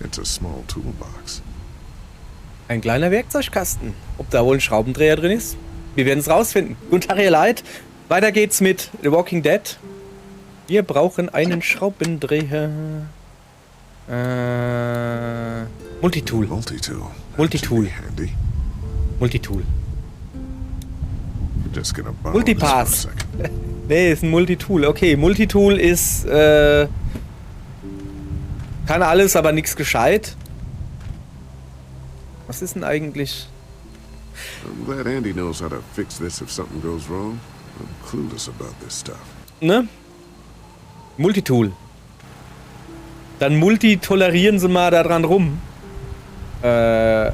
It's a small toolbox. Ein kleiner Werkzeugkasten. Ob da wohl ein Schraubendreher drin ist? Wir werden es rausfinden. Guten Tag, ihr Leid. Weiter geht's mit The Walking Dead. Wir brauchen einen Schraubendreher. Multitool. Multitool. Multitool. Handy. Multitool. We're just gonna borrow Multipass. this for a second. Nee, ist ein Multitool. Okay, Multitool ist, kann alles, aber nichts gescheit. Was ist denn eigentlich? I'm glad Andy knows how to fix this if something goes wrong. I'm clueless about this stuff. Ne? Multitool. Dann multitolerieren sie mal da dran rum. Power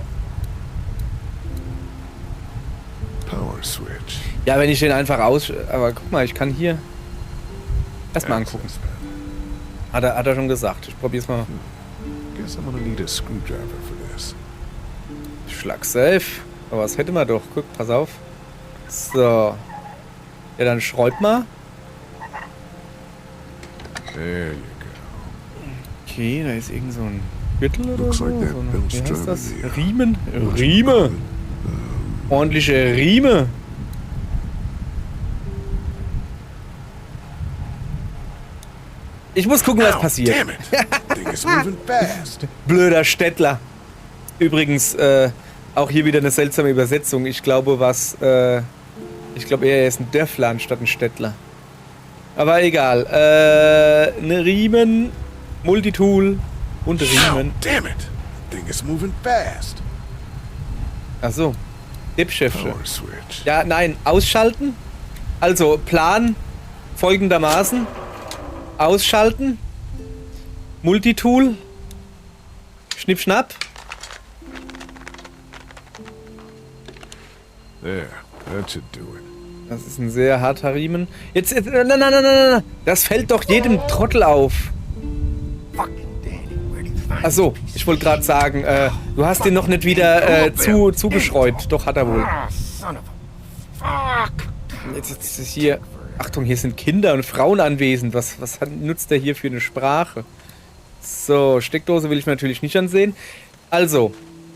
switch. Ja, wenn ich den einfach aus... Aber guck mal, ich kann hier... Erstmal angucken. Access panel. Hat er schon gesagt. Ich probier's mal. Guess I'm gonna need a screwdriver for this. Schlag safe. Aber was hätte man doch? Guck, pass auf. So. Ja, dann schraub mal. There you go. Okay, da ist irgend so ein Gürtel oder Looks so. like that So eine, belt's wie heißt driving das? the, Riemen? Rieme. Ordentliche Rieme. Ich muss gucken, was Ow, passiert. damn it! Thing is moving fast. Blöder Städtler. Übrigens, auch hier wieder eine seltsame Übersetzung. Ich glaube, ich glaube eher, er ist ein Dörfler anstatt ein Städtler. Aber egal. Eine Riemen, Multitool und Ow, Riemen. damn it! Thing is moving fast. Achso. Dipschäfte. Power switch. Ja, nein, ausschalten. Also, Plan folgendermaßen. Ausschalten. Multitool. Schnipp, schnapp. There, that should do it. Das ist ein sehr harter Riemen. Jetzt, nein. Das fällt doch jedem Trottel auf. Achso, ich wollte gerade sagen, du hast den noch nicht wieder zugeschreut. Doch, hat er wohl. Jetzt ist hier... Achtung, hier sind Kinder und Frauen anwesend. Was nutzt der hier für eine Sprache? So, Steckdose will ich mir natürlich nicht ansehen. Also,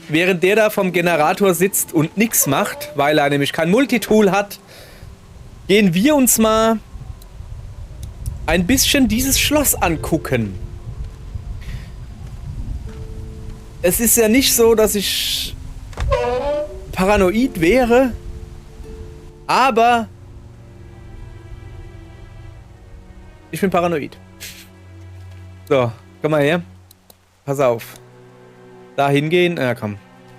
während der da vom Generator sitzt und nichts macht, weil er nämlich kein Multitool hat, gehen wir uns mal ein bisschen dieses Schloss angucken. Es ist ja nicht so, dass ich paranoid wäre, aber ich bin paranoid. So, komm mal her. Pass auf. Da hingehen. Ja, komm.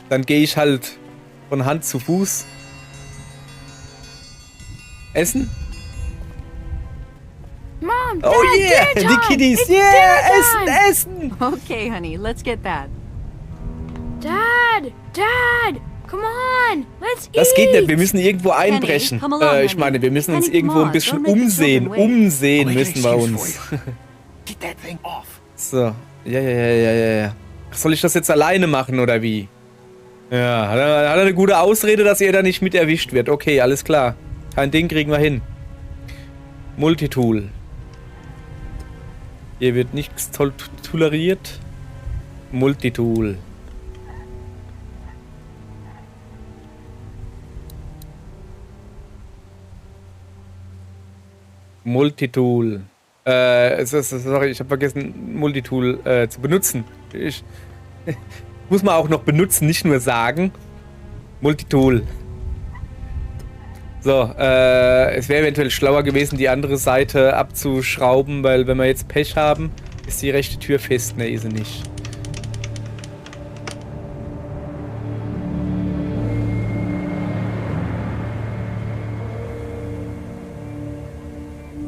Dann gehe ich halt von Hand zu Fuß. Essen? Mom, Oh Dad, yeah! dinner Die time! Kiddies! It's Yeah! dinner Essen! time! Okay, honey, let's get that. Dad! Dad! Come on! Let's eat! Das geht nicht. Wir müssen irgendwo einbrechen. come along, Ich meine, wir müssen uns Honey, irgendwo come ein on. bisschen Don't make the umsehen. children wait. Umsehen I'll make an müssen wir excuse uns. for you. Get that thing off. So. Ja. Soll ich das jetzt alleine machen, oder wie? Ja, hat er eine gute Ausrede, dass er da nicht mit erwischt wird. Okay, alles klar. Kein Ding, kriegen wir hin. Multitool. Hier wird nichts toleriert. Multitool. Multitool. Sorry, ich habe vergessen, Multitool zu benutzen. Ich muss man auch noch benutzen, nicht nur sagen. Multitool. So, es wäre eventuell schlauer gewesen, die andere Seite abzuschrauben, weil wenn wir jetzt Pech haben, ist die rechte Tür fest. Ne, ist sie nicht.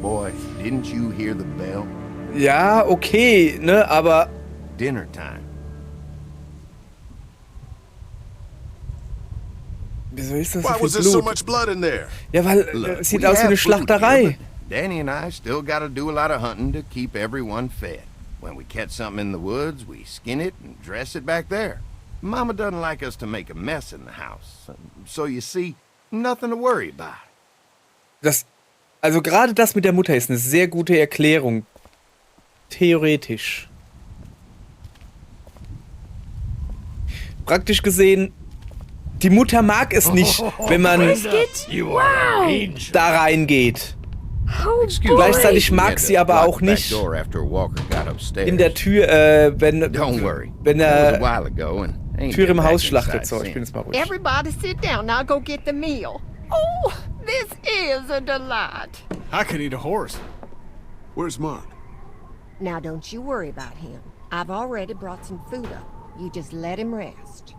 Boy, didn't you hear the bell? Ja, okay, ne, aber... Dinner time. Wieso ist das Why so was viel there so Blut? much blood in there? Ja, weil es sieht aus wie eine Schlachterei. Danny and I still gotta do a lot of hunting to keep everyone fed. When we catch something in the woods, we skin it and dress it back there. Mama doesn't like us to make a mess in the house. So you see, nothing to worry about. Also gerade das mit der Mutter ist eine sehr gute Erklärung. Theoretisch. praktisch gesehen, die Mutter mag es nicht, wenn man Wow! da reingeht. Oh boy! Gleichzeitig We mag had sie to aber lock auch the back nicht door after Walker got upstairs. in der Tür, wenn Don't worry. wenn That was a er while ago and ain't Tür been im back Haus schlachtet. inside So, ich since. bin jetzt mal ruhig. Everybody sit down. I'll go get the meal. Oh, this is a delight. I could eat a horse. Where's Mark? Now, don't you worry about him. I've already brought some food up. You just let him rest.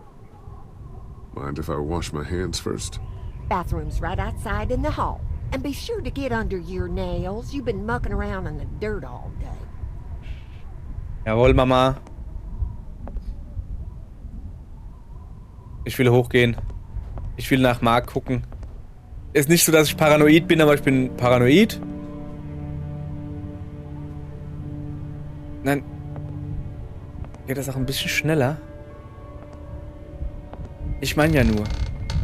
Mind if I wash my hands first? Bathroom's right outside in the hall. And be sure to get under your nails. You've been mucking around in the dirt all day. Jawohl, Mama. Ich will hochgehen. Ich will nach Mark gucken. Ist nicht so, dass ich paranoid bin, aber ich bin paranoid. Nein. Geht das auch ein bisschen schneller? Ich meine ja nur.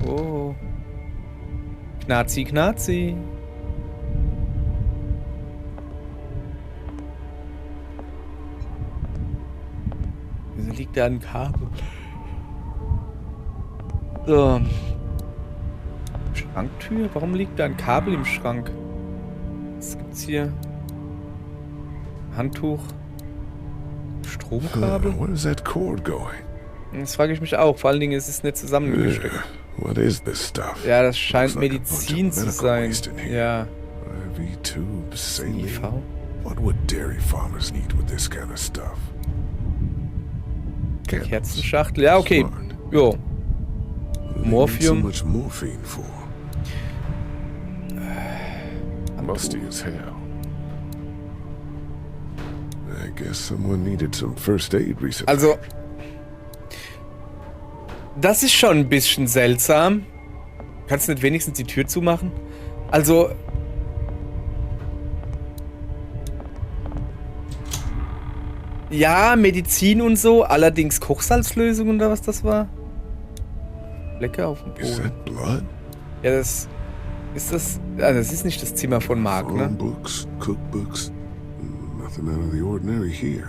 Oh. Knazi, Knazi. Wieso liegt da ein Kabel? So. Schranktür? Warum liegt da ein Kabel im Schrank? Was gibt's hier? Handtuch. Stromkabel? Where is that cord going? Das frage ich mich auch. Vor allen Dingen ist es nicht zusammengesteckt. What is this stuff? Ja, das scheint Looks like a Medizin bunch of zu medical sein. waste in here. Ja. IV tubes, saline. IV. What would dairy farmers need with this kind of stuff? Candles. Kerzenschachtel. Ja, okay. Smart. Jo. What do they need Morphium. So much morphine for? Musty as hell. I guess someone needed some first aid recently. Also, das ist schon ein bisschen seltsam. Kannst du nicht wenigstens die Tür zumachen? Also, ja, Medizin und so, allerdings Kochsalzlösung oder was das war? Lecker auf dem Is Boden. that blood? Ja, das ist das. Also das ist nicht das Zimmer von Mark, Farm ne? books, cookbooks. Nothing out of the ordinary here.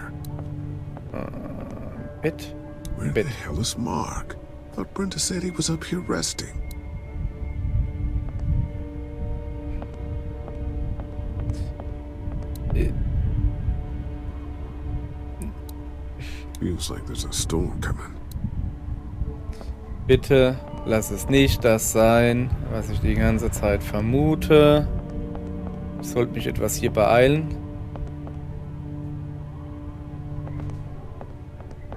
Bett. Where Bed. the hell is Mark? Thought Brenda said he was up here resting. Feels like there's a storm coming. Bitte lass es nicht das sein, was ich die ganze Zeit vermute. Ich sollte mich etwas hier beeilen.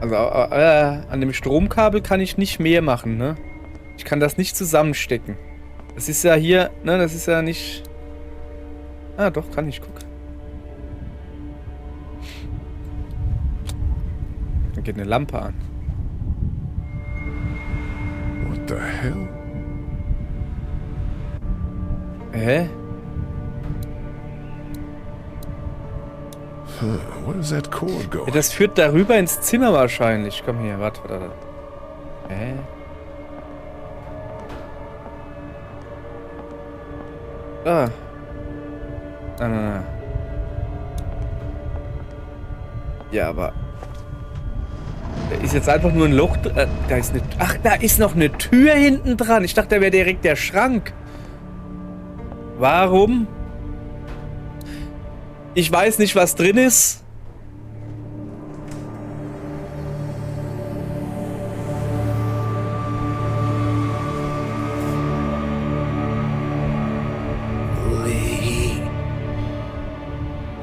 Also an dem Stromkabel kann ich nicht mehr machen, ne? Ich kann das nicht zusammenstecken. Das ist ja hier, ne? Das ist ja nicht... Ah, doch, kann ich, guck. Da geht eine Lampe an. What the hell? Hä? Where is that cord going? Ja, das führt darüber ins Zimmer wahrscheinlich. Komm hier, warte. Hä? Ah. Nein. Ja, aber... Da ist jetzt einfach nur ein Loch... da ist eine... Ach, da ist noch eine Tür hinten dran. Ich dachte, da wäre direkt der Schrank. Warum? Ich weiß nicht, was drin ist. Lee.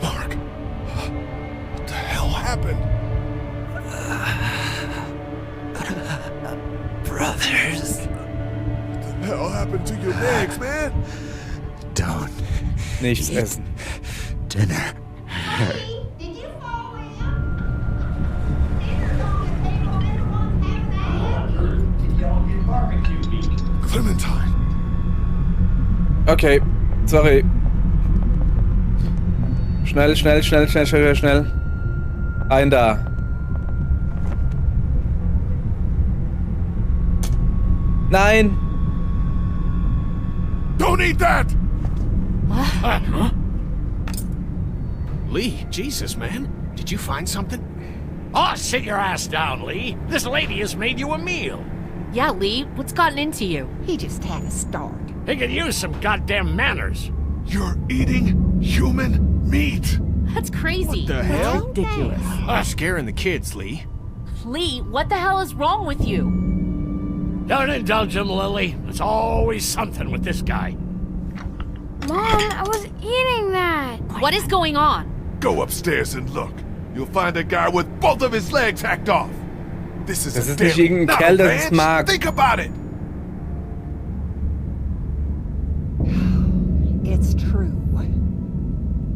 Mark. What the hell happened? Brothers, What the hell happened to your legs, man? don't Nichts essen. dinner. Did you fall in? Dinner's on the table. Everyone's having Clementine. Okay, sorry. Schnell. Ein da. Nein! Don't eat that! Lee, Jesus, man. Did you find something? Oh, sit your ass down, Lee. This lady has made you a meal. Yeah, Lee, what's gotten into you? He just had a start. He could use some goddamn manners. You're eating human meat! That's crazy. The hell? Ridiculous. Scaring the kids, Lee. Lee, what the hell is wrong with you? Don't indulge him, Lily. There's always something with this guy. Mom, I was eating that. What is going on? Go upstairs and look. You'll find a guy with both of his legs hacked off. This is Das a ist nicht deli, irgendein not a Kerl, der es ranch. mag. Think about it! It's true.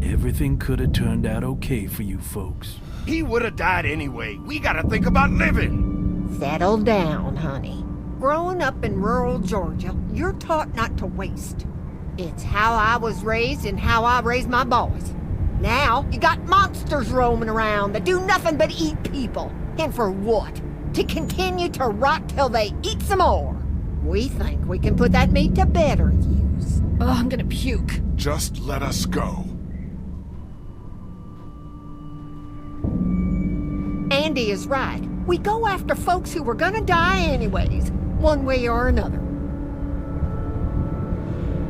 Everything could have turned out okay for you folks. He would have died anyway. We gotta think about living. Settle down, honey. Growing up in rural Georgia, you're taught not to waste. It's how I was raised and how I raised my boys. Now, you got monsters roaming around that do nothing but eat people. And for what? To continue to rot till they eat some more. We think we can put that meat to better use. Oh, I'm gonna puke. Just let us go. Andy is right. We go after folks who were gonna die anyways, one way or another.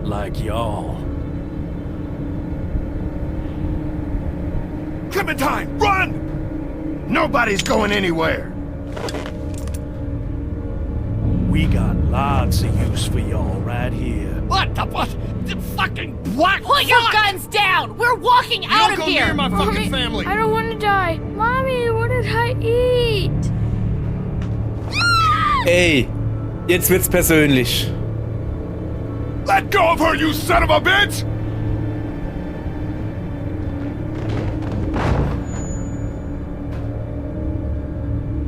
Like y'all. Clementine, run! Nobody's going anywhere. We got lots of use for y'all right here. What the what? The fucking black Put your fuck! guns down! We're walking out of here! Mommy, I don't want to die. Mommy, what did I eat? Ey, jetzt wird's persönlich. Let go of her, you son of a bitch!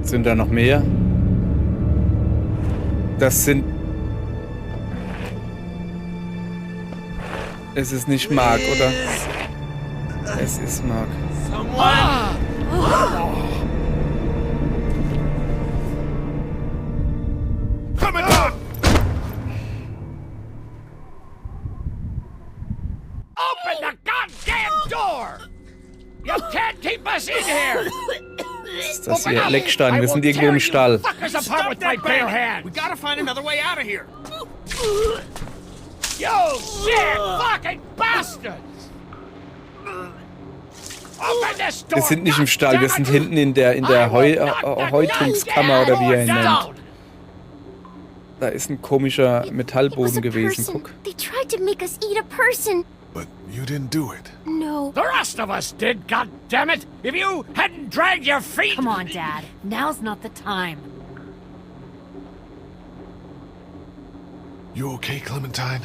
Sind da noch mehr? Das sind... Es ist nicht Mark, oder? Es ist Mark. Clementine! Open the goddamn door! You can't keep us in here! Ist das hier? Leckstein, wir sind irgendwo im Stall. Fuck us apart with my bare hands! We gotta find another way out of here. You sick fucking bastards! Open this door! Wir sind nicht im Stall, wir sind hinten in der Häutungskammer oder wie er ihn nennt. Da ist ein komischer Metallboden gewesen, guck. They tried to make us eat a person. But you didn't do it. No. The rest of us did, goddammit! If you hadn't dragged your feet... Come on, Dad. Now's not the time. You okay, Clementine?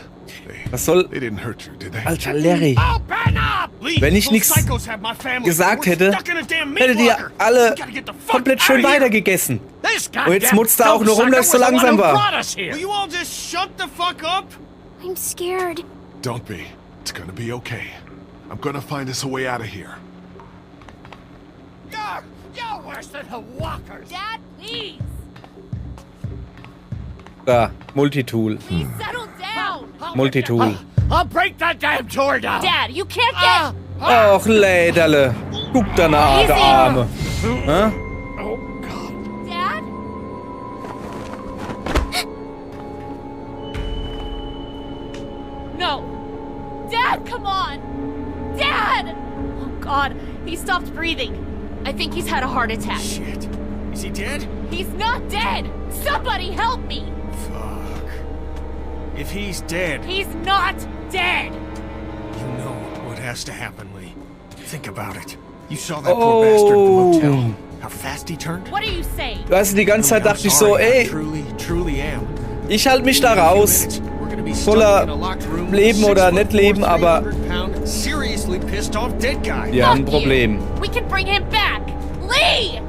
Was soll... They didn't hurt you, did they? Alter, Larry. Open up! Wenn ich nichts gesagt hätte, hättet ihr alle komplett schön weitergegessen. This Und jetzt mutzt er auch nur rum, dass es so langsam war. Will you all just shut the fuck up? I'm scared. Don't be. It's gonna be okay. I'm gonna find us a way out of here. You're worse than the walkers! Dad, please! Da, Multitool. Please settle down! Multitool. I'll break that damn door down! Dad, you can't get... Och, Läderle. Guck danach, der Arme. Hä? Oh, God. Dad? No. Dad, come on! Dad! Oh, God. He stopped breathing. I think he's had a heart attack. Shit. Is he dead? He's not dead! Somebody help me! Fuck. If he's dead, He's not dead! you know what has to happen, Lee. Think about it. You saw that poor bastard at the motel. How fast he turned? What are you saying? Weißt du, die ganze Zeit I'm dachte ich so, sorry, I ey, truly am. ich halte mich da In a few raus. minutes, we're gonna be Soll stuck er in a locked room with leben oder 6'4", nicht leben, aber 300-pound, seriously pissed off dead guy. wir haben ein Fuck you. Problem. We can bring him back! Lee!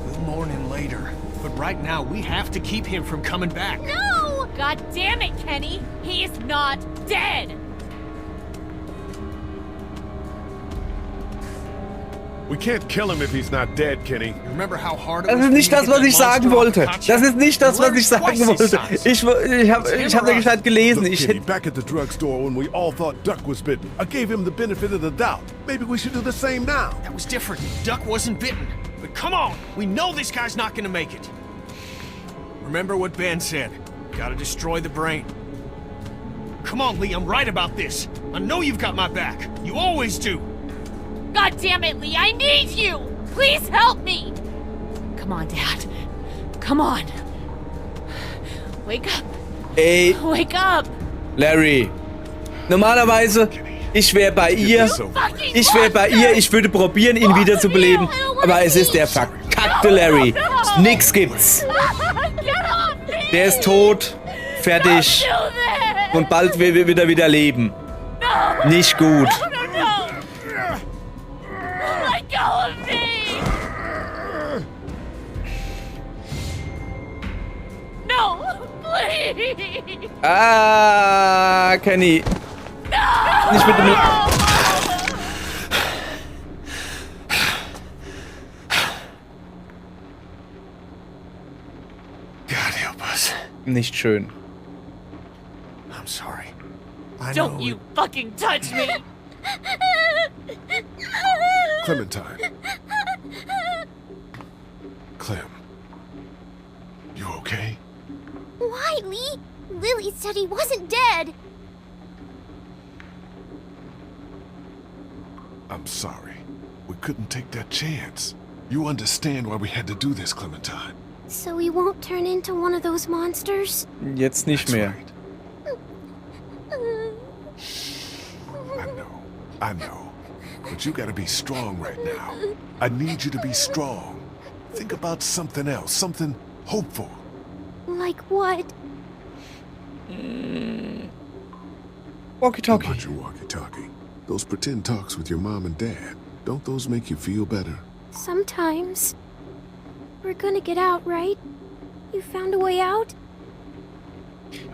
We'll mourn him later, but right now we have to keep him from coming back. No! God damn it, Kenny! He's not dead! We can't kill him if he's not dead, Kenny. Remember how hard it Das was ist for nicht me to das, get was that ich sagen monster off wollte. the hot Das shot? ist nicht das, was Larry's ich sagen twice his wollte. size. Ich hab ja gescheit gelesen. Look, Ich Kenny, hätte... back at the drugstore when we all thought Duck was bitten, I gave him the benefit of the doubt. Maybe we should do the same now. That was different. Duck wasn't bitten. But come on, we know this guy's not gonna make it. Remember what Ben said. Gotta destroy the brain. Come on, Lee, I'm right about this. I know you've got my back. You always do. God damn it, Lee, I need you! Please help me! Come on, Dad. Come on. Wake up. Ey, Wake up! Larry. Normalerweise, ich wäre bei ihr. Ich wäre bei ihr, ich würde probieren, ihn wiederzubeleben. Aber es ist der verkackte Larry. Nix gibt's. Der ist tot. Fertig. Und bald wird er wieder leben. Nicht gut. Let go of me! No, please! Ah, Kenny. Nicht mit dem... God help us. Nicht schön. I'm sorry. I Don't know you fucking touch me! Clementine. Clem. You okay? Why, Lee? Lily said he wasn't dead. I'm sorry. We couldn't take that chance. You understand why we had to do this, Clementine. So he won't turn into one of those monsters? Jetzt nicht That's mehr. right. I know. But you gotta be strong right now. I need you to be strong. Think about something else, something hopeful. Like what? Walkie-talkie. How about your walkie-talkie? Those pretend talks with your mom and dad. Don't those make you feel better? Sometimes. We're gonna get out, right? You found a way out?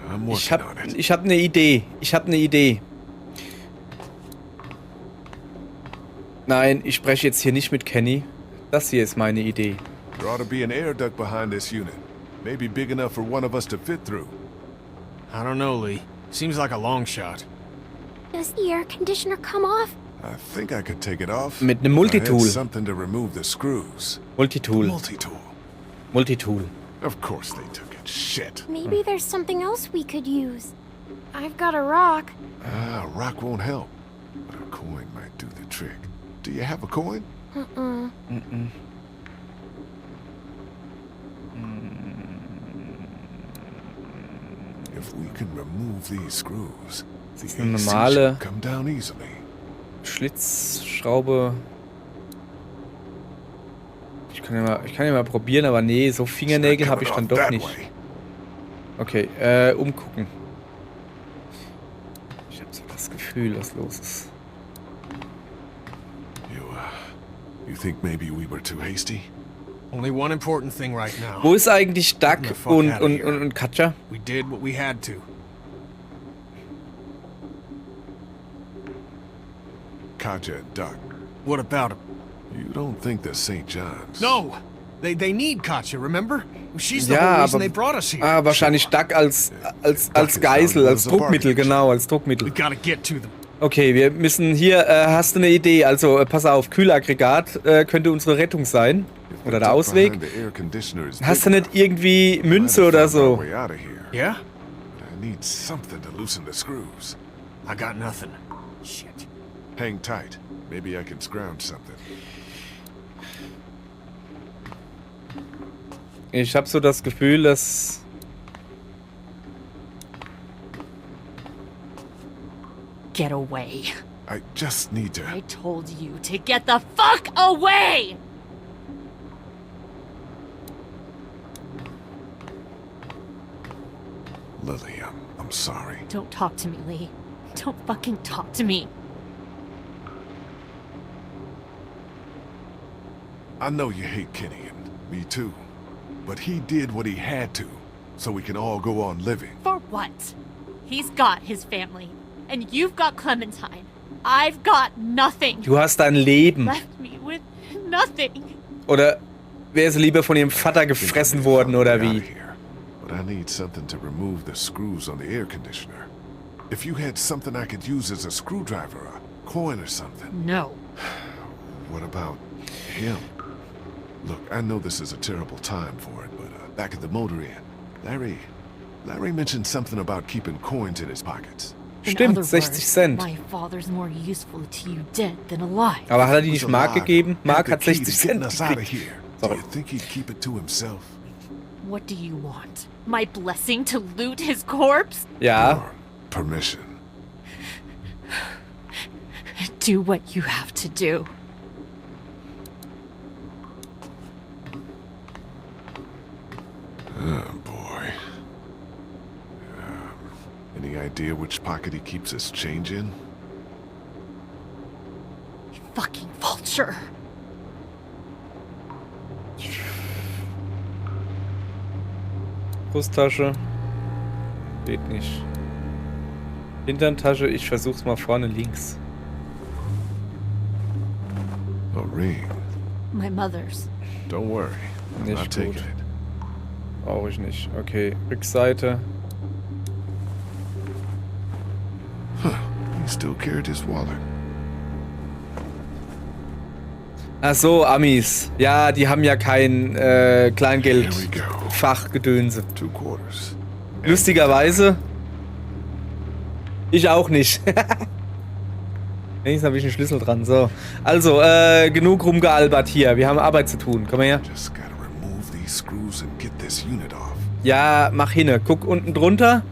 I'm Ich working on it. hab eine Idee. Ich hab eine Idee. Nein, ich spreche jetzt hier nicht mit Kenny. Das hier ist meine Idee. There ought to be an air duct behind this unit. Maybe big enough for one of us to fit through. I don't know, Lee. Seems like a long shot. Does the air conditioner come off? I think I could take it off. Mit einem I had Multitool. something to remove the screws. Multitool. Multi-tool. Multitool. Of course they took it. Shit. Maybe there's something else we could use. I've got a rock. Ah, rock won't help. But a coin might do the trick. Do you have a coin? If we can remove these screws, the eine AC normale- should come down easily. Schlitzschraube. Ich kann ja mal probieren, aber nee, so Fingernägel habe ich dann doch nicht. Okay, umgucken. Ich habe so das Gefühl, was los ist. You think maybe we were too hasty? Only one important thing right now. Wo ist eigentlich Duck und Katja? We did what we had to. Katja and Duck. What about him? You don't think the St. John's... No! They need Katja, remember? She's the Ja, whole reason aber, they brought us here. wahrscheinlich Duck als Geisel, als Druckmittel, genau, als Druckmittel. We gotta get to them. Okay, wir müssen hier, hast du eine Idee? Also, pass auf, Kühlaggregat könnte unsere Rettung sein. Oder der Ausweg. Hast du nicht irgendwie Münze oder so? Yeah? I need something to loosen the screws. I got nothing. Shit. Hang tight. Maybe I can scrounge something. Ich habe so das Gefühl, dass... Get away. I just need to... I told you to get the fuck away! Lily, I'm sorry. Don't talk to me, Lee. Don't fucking talk to me. I know you hate Kenny, and me too. But he did what he had to, so we can all go on living. For what? He's got his family. And you've got Clementine. I've got nothing. Du hast dein Leben. Left me with nothing. Oder wäre sie lieber von ihrem Vater gefressen worden, oder wie? But I need something to remove the screws on the air conditioner. If you had something I could use as a screwdriver, a coin or something. No. What about him? Look, I know this is a terrible time for it, but back at the motor inn, Larry mentioned something about keeping coins in his pockets. Stimmt, 60 Cent. My father's more useful to you dead than alive. Aber hat er die He was nicht Mark alive, gegeben? had Mark the hat key 60 to Cent getting us out of gekriegt. here. Sorry. Do you think he'd keep it to himself? What do you want? My blessing to loot his corpse? Ja, Or permission? Do what you have to do. Oh, boy. Any idea which pocket he keeps his change in? Fucking vulture. Brusttasche. Geht nicht. Hinterntasche, ich versuch's mal vorne links. A ring. My mother's. Don't worry. I'm Nicht not taking gut. it. Brauche ich nicht. Okay, Rückseite. He still carried his wallet. Ach so, Amis. Ja, die haben ja kein Here we go. Kleingeld-Fachgedönse. 2 quarters. Lustigerweise. Ich auch nicht. Wenigstens habe ich einen Schlüssel dran. So. Also, genug rumgealbert hier. Wir haben Arbeit zu tun. Komm mal her. Just gotta remove these screws and get this unit off. Ja, mach hinne. Guck unten drunter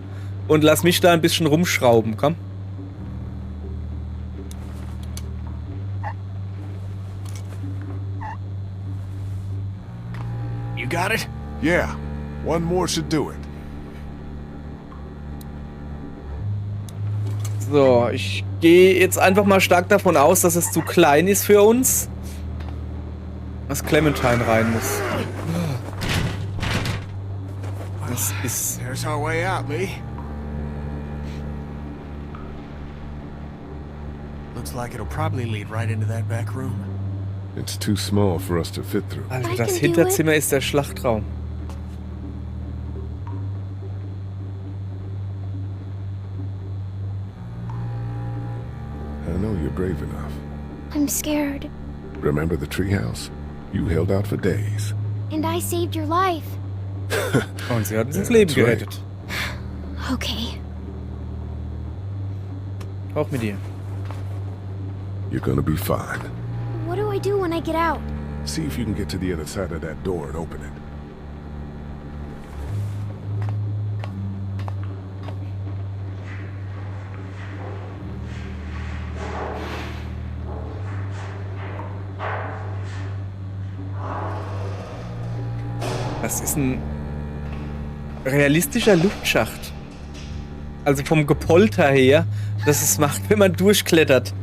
und lass mich da ein bisschen rumschrauben. Komm. You got it? Yeah, one more should do it. So, ich gehe jetzt einfach mal stark davon aus, dass es zu klein ist für uns. Dass Clementine rein muss. Das ist... There's our way out, Lee. Looks like it'll probably lead right into that back room. It's too small for us to fit through. Also I das can do Hinterzimmer ist der Schlachtraum. I know you're brave enough. I'm scared. Remember the treehouse? You held out for days. And I saved your life. Und sie hat uns ins Leben That's right. gerettet. Okay. Auch mit dir. You're gonna be fine. What do I do when I get out? See if you can get to the other side of that door and open it. Das ist ein realistischer Luftschacht. Also vom Gepolter her, das es macht, wenn man durchklettert.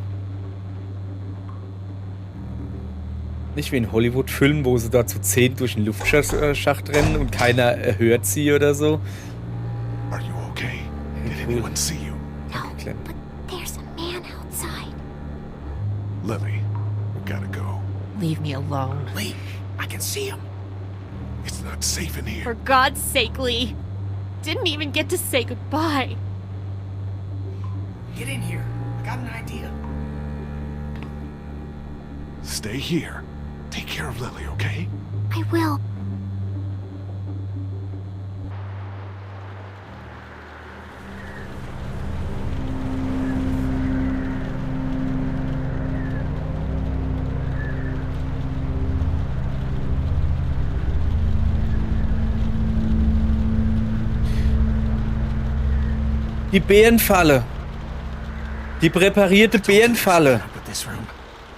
Nicht wie in Hollywood-Filmen, wo sie da zu 10 durch den Luftschacht rennen und keiner hört sie oder so. Are you okay? Did anyone see you? No, but there's a man outside. Lily, we gotta go. Leave me alone. Lee, I can see him. It's not safe in here. For God's sake, Lee. Didn't even get to say goodbye. Get in here. I got an idea. Stay here. Take care of Lily, okay? I will. Die Bärenfalle. Die präparierte Bärenfalle. With this room.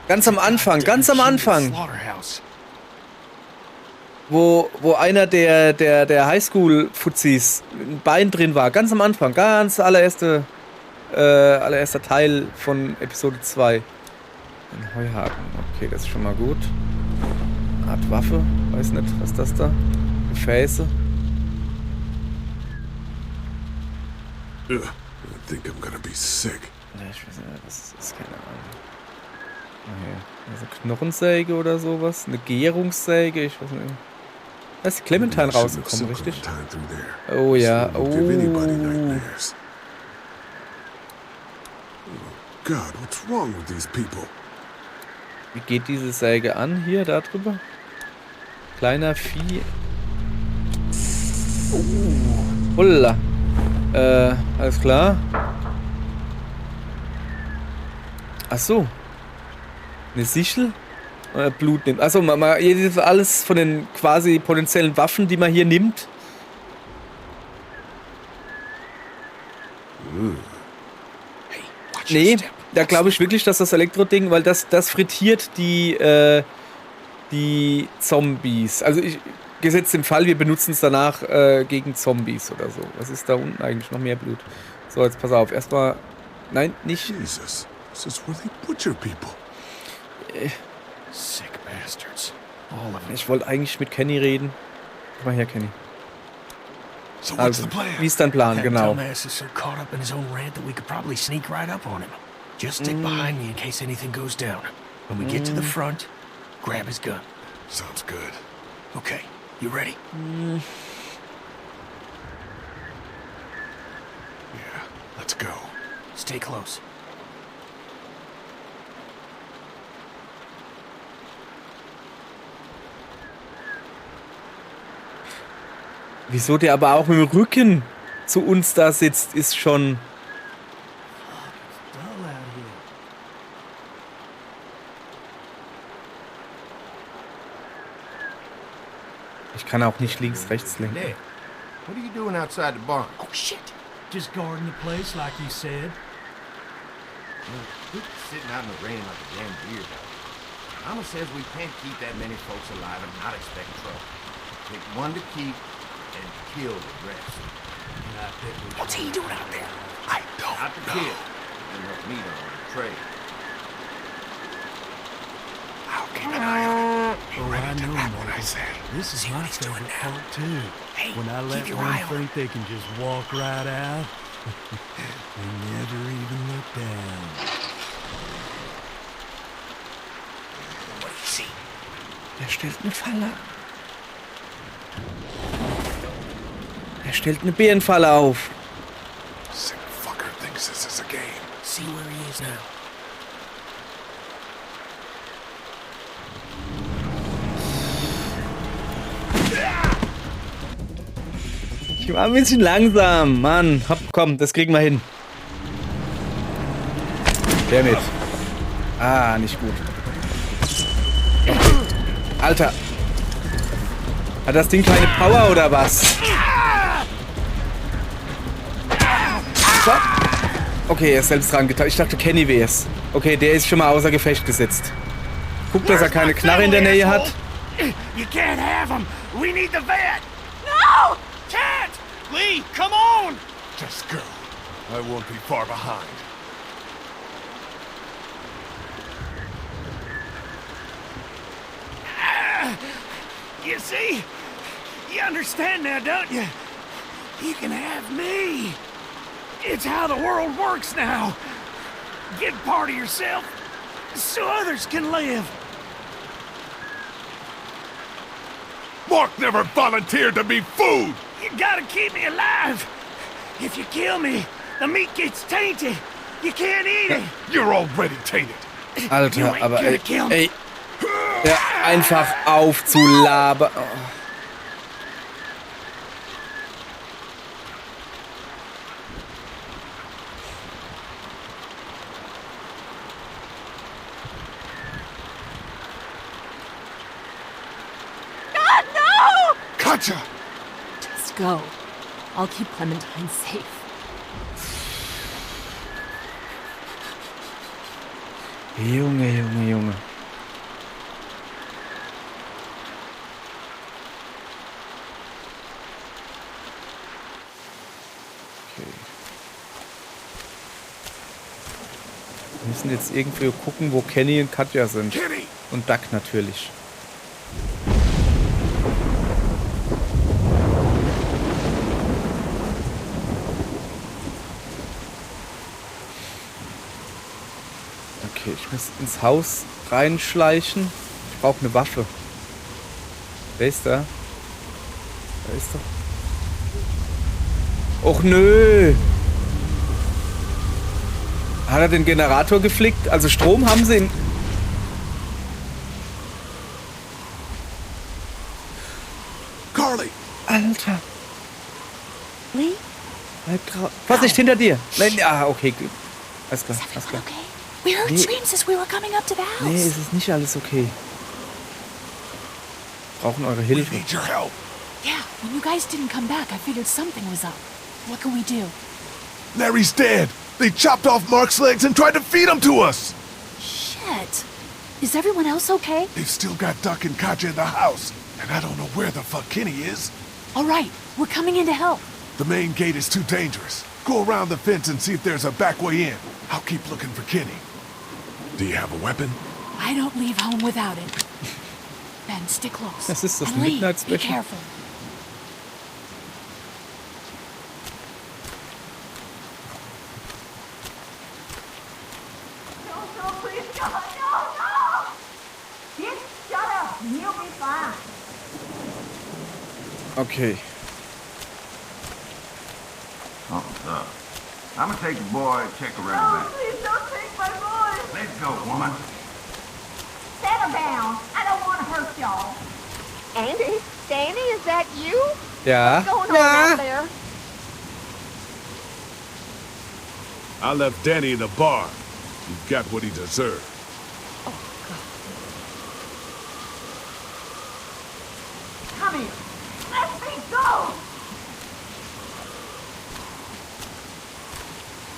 Ganz am Anfang, ganz am Anfang. Slaughterhouse. Wo einer der Highschool-Fuzis ein Bein drin war. Ganz am Anfang. Ganz allererster Teil von Episode 2. Ein Heuhaken. Okay, das ist schon mal gut. Eine Art Waffe. Weiß nicht, was ist das da? Gefäße. Ugh, I think I'm gonna be sick. Ja, ich weiß nicht, was ist, keine Ahnung. Okay. Also Knochensäge oder sowas. Eine Gärungssäge, ich weiß nicht. Da ist die Clementine Shouldn't have rausgekommen, sent richtig? Clementine through there. Oh ja, Won't give anybody oh. nightmares. Oh God, what's wrong with these people? Wie geht diese Säge an? Hier, da drüber? Kleiner Vieh. Holla. Alles klar. Ach so. Eine Sichel? Blut nimmt. Achso, alles von den quasi potenziellen Waffen, die man hier nimmt. Nee, da glaube ich wirklich, dass das Elektroding, weil das frittiert die Zombies. Also gesetzt im Fall, wir benutzen es danach gegen Zombies oder so. Was ist da unten eigentlich? Noch mehr Blut. So, jetzt pass auf. Erstmal. Nein, nicht. Jesus, this is where they butcher people. Sick bastards. All of them. Ich wollte eigentlich mit Kenny reden. Komm mal her, Kenny. So what's Also, the plan? wie ist dein Plan, That genau? dumbass is so caught up in his own rant that we could probably sneak right up on him. Just stick behind me in case anything goes down. When we get to the front, grab his gun. Sounds good. Okay, you ready? Yeah, let's go. Stay close. Wieso der aber auch mit dem Rücken zu uns da sitzt, ist schon... Ich kann auch nicht links, rechts lenken. Dad, what are you doing outside the barn? Oh shit! Just guarding the place like you said. Quit sitting out in the rain like a damn deer dog. Mama says we can't keep that many folks alive and not expect trouble. Pick one to keep and kill the rest. What's he doing out there? I don't Not to know. kill. Enough meat on the trade. I'll keep an eye on it. Be Oh, ready I to know, act when I Marcus. say. This is my favorite part too. Hey, When I let keep your one eye on think they can just walk right out, they never even look down. What do you see? Der stellt eine Falle. Er stellt eine Bärenfalle auf. Sick fucker thinks this is a game. See where he is now. Ich war ein bisschen langsam, Mann. Hopp, komm, das kriegen wir hin. Der mit. Ah, nicht gut. Alter. Hat das Ding keine Power oder was? So. Okay, er ist selbst dran getan. Ich dachte, Kenny wäre es. Okay, der ist schon mal außer Gefecht gesetzt. Guck, dass er keine Knarre in der Nähe hat. You can't have him. We need the vet. No! Can't. Lee, come on. Just go. I won't be far behind. You see? You understand now, don't you? You can have me. It's how the world works now. Get part of yourself so others can live. Mark never volunteered to be food! You gotta keep me alive. If you kill me, the meat gets tainted. You can't eat it. You're already tainted. Alter, aber ey. Ja, einfach aufzulabern. Oh. God, no! Katja! Just go. I'll keep Clementine safe. Junge, Junge, Junge. Okay. Wir müssen jetzt irgendwie gucken, wo Kenny und Katja sind. Kenny! Und Duck natürlich. Okay, ich muss ins Haus reinschleichen. Ich brauche eine Waffe. Wer ist da? Wer ist da? Och nö! Hat er den Generator geflickt? Also Strom haben sie im... Charlie! Alter. Lee? Bleib draußen. Vorsicht, hinter dir. Nein, ja, okay. Alles klar, Is alles everyone klar. okay? We heard Nee. screams as we were coming up to the house. Nee, es ist nicht alles okay. Brauchen eure We Hilfe. need your help. Yeah, when you guys didn't come back, I figured something was up. What can we do? Larry's dead. They chopped off Mark's legs and tried to feed him to us. Shit. Is everyone else okay? They've still got Duck and Katja in the house, and I don't know where the fuck Kenny is. All right, we're coming in to help. The main gate is too dangerous. Go around the fence and see if there's a back way in. I'll keep looking for Kenny. Do you have a weapon? I don't leave home without it. Ben, stick close. Das ist das And Lee, Midnight be Special. careful. No, please, God, no! Just shut up and you'll be fine. Okay. I'm gonna take the boy and check around back. Please don't take my boy. Let's go, woman. Settle down. I don't want to hurt y'all. Andy? Danny, is that you? Ja. What's going on out there? I left Danny in the bar. He got what he deserved. Come here. Let me go.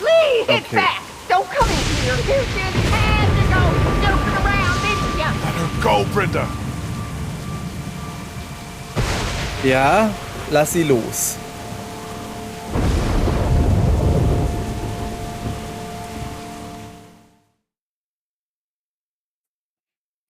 Lee, hit Okay. back! Don't come in here! You just had to go snooping around, didn't ya? Let her go, Brenda. Ja, lass sie los.